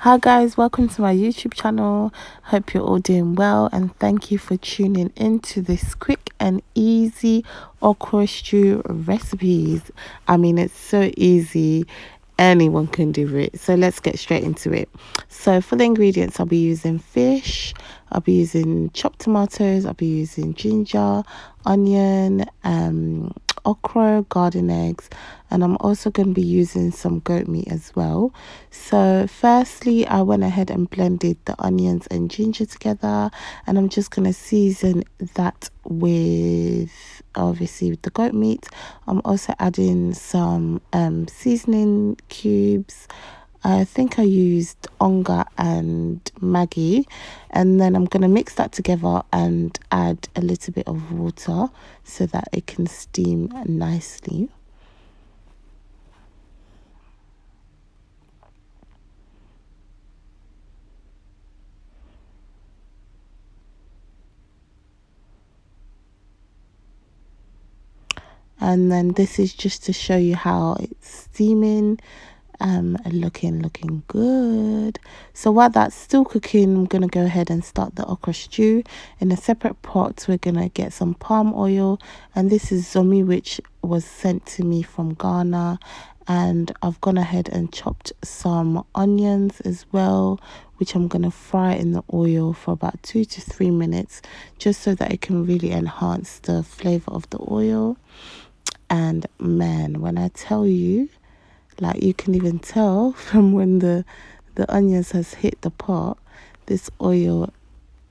Hi guys, welcome to my YouTube channel. Hope you're all doing well and thank you for tuning into this quick and easy okra stew recipes. I mean, it's so easy, anyone can do it. So let's get straight into it. So for the ingredients, I'll be using fish, I'll be using chopped tomatoes, I'll be using ginger, onion, okra, garden eggs, and I'm also going to be using some goat meat as well. So firstly, I went ahead and blended the onions and ginger together, and I'm just going to season that with obviously with the goat meat. I'm also adding some seasoning cubes. I think I used onga and Maggi, and then I'm going to mix that together and add a little bit of water so that it can steam nicely. And then this is just to show you how it's steaming. Looking good. So while that's still cooking, I'm gonna go ahead and start the okra stew. In a separate pot, we're gonna get some palm oil, and this is zomi, which was sent to me from Ghana. And I've gone ahead and chopped some onions as well, which I'm gonna fry in the oil for about 2 to 3 minutes, just so that it can really enhance the flavor of the oil. And man, when I tell you, like, you can even tell from when the onions has hit the pot, this oil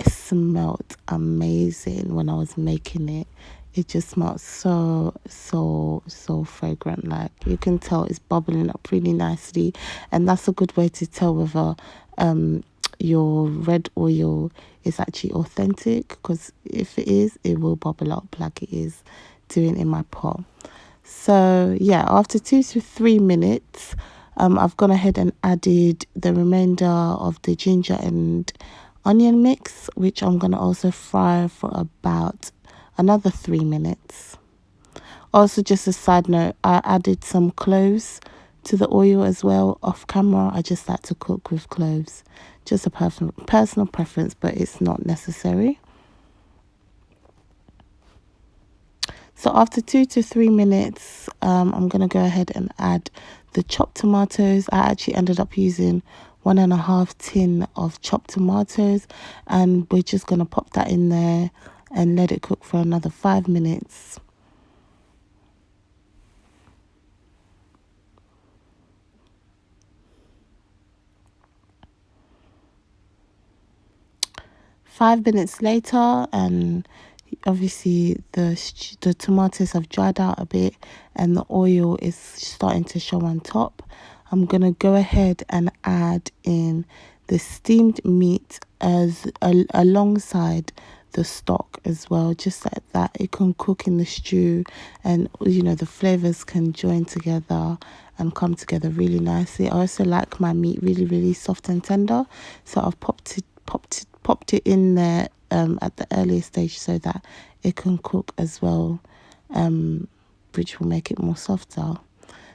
smelled amazing when I was making it. It just smelled so fragrant. Like, you can tell it's bubbling up really nicely, and that's a good way to tell whether your red oil is actually authentic, because if it is, it will bubble up like it is doing in my pot. So yeah, after 2 to 3 minutes, I've gone ahead and added the remainder of the ginger and onion mix, which I'm going to also fry for about another 3 minutes. Also, just a side note, I added some cloves to the oil as well off camera. I just like to cook with cloves, just a personal preference, but it's not necessary. So after 2 to 3 minutes, I'm going to go ahead and add the chopped tomatoes. I actually ended up using 1.5 tin of chopped tomatoes, and we're just going to pop that in there and let it cook for another 5 minutes. Five minutes later, and obviously the tomatoes have dried out a bit and the oil is starting to show on top. I'm gonna go ahead and add in the steamed meat as alongside the stock as well, just like that. It can cook in the stew, and you know, the flavors can join together and come together really nicely. I also like my meat really soft and tender, so I've popped it in there at the earliest stage so that it can cook as well, which will make it more softer.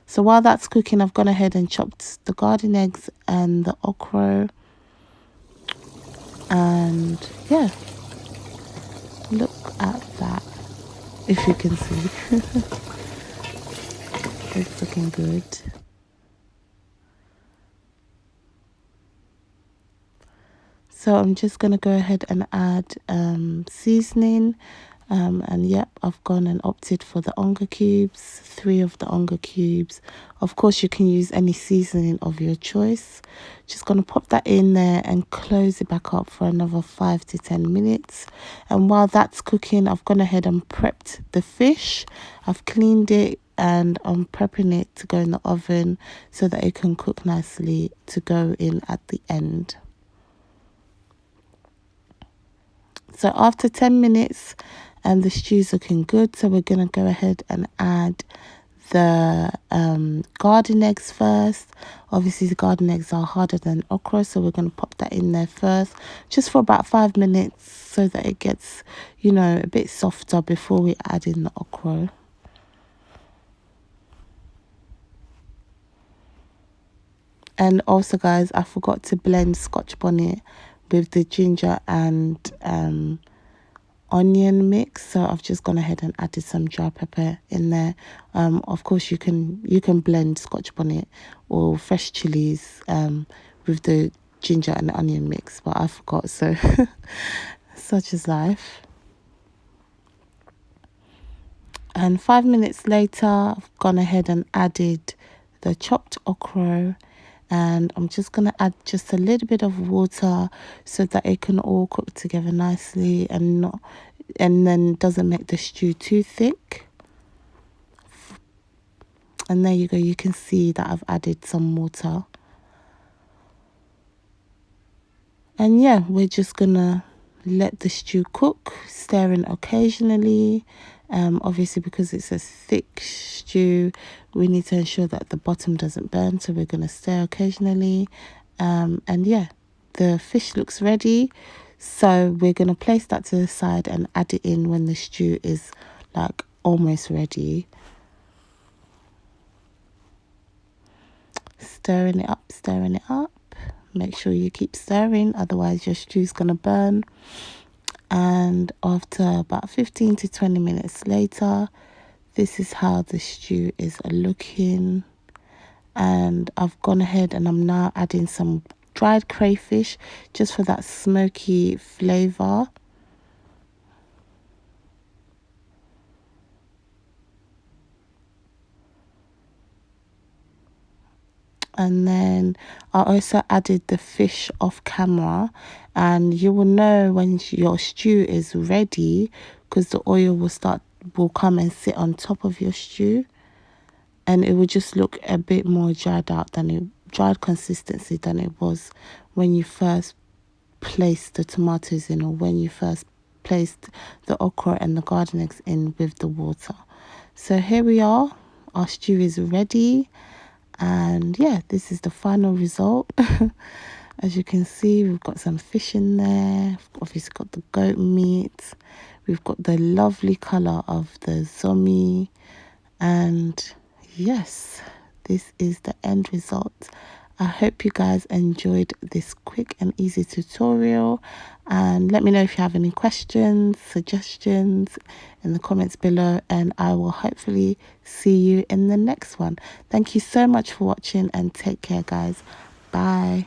So while that's cooking, I've gone ahead and chopped the garden eggs and the okra, and yeah, look at that, if you can see. It's looking good. So I'm just going to go ahead and add seasoning. And yep, I've gone and opted for the onga cubes, 3 of the onga cubes. Of course, you can use any seasoning of your choice. Just going to pop that in there and close it back up for another 5 to 10 minutes. And while that's cooking, I've gone ahead and prepped the fish. I've cleaned it and I'm prepping it to go in the oven so that it can cook nicely to go in at the end. So after 10 minutes, the stew's looking good. So we're going to go ahead and add the garden eggs first. Obviously, the garden eggs are harder than okra, so we're going to pop that in there first, just for about 5 minutes so that it gets, you know, a bit softer before we add in the okra. And also, guys, I forgot to blend Scotch bonnet with the ginger and onion mix, so I've just gone ahead and added some dry pepper in there. Of course, you can blend Scotch bonnet or fresh chilies with the ginger and onion mix, but I forgot, so such is life. And 5 minutes later, I've gone ahead and added the chopped okra, and I'm just going to add just a little bit of water so that it can all cook together nicely and then doesn't make the stew too thick. And there you go, you can see that I've added some water. And yeah, we're just gonna let the stew cook, stirring occasionally. Obviously, because it's a thick stew, we need to ensure that the bottom doesn't burn, so we're gonna stir occasionally. And yeah, the fish looks ready, so we're gonna place that to the side and add it in when the stew is like almost ready. Stirring it up. Make sure you keep stirring, otherwise your stew's gonna burn. And after about 15 to 20 minutes later, this is how the stew is looking. And I've gone ahead and I'm now adding some dried crayfish just for that smoky flavor. And then I also added the fish off camera, and you will know when your stew is ready because the oil will come and sit on top of your stew, and it will just look a bit more dried consistency than it was when you first placed the tomatoes in, or when you first placed the okra and the garden eggs in with the water. So here we are, our stew is ready. And yeah, this is the final result. As you can see, we've got some fish in there. We've obviously got the goat meat. We've got the lovely colour of the zombie. And yes, this is the end result. I hope you guys enjoyed this quick and easy tutorial, and let me know if you have any questions, suggestions in the comments below, and I will hopefully see you in the next one. Thank you so much for watching, and take care, guys. Bye.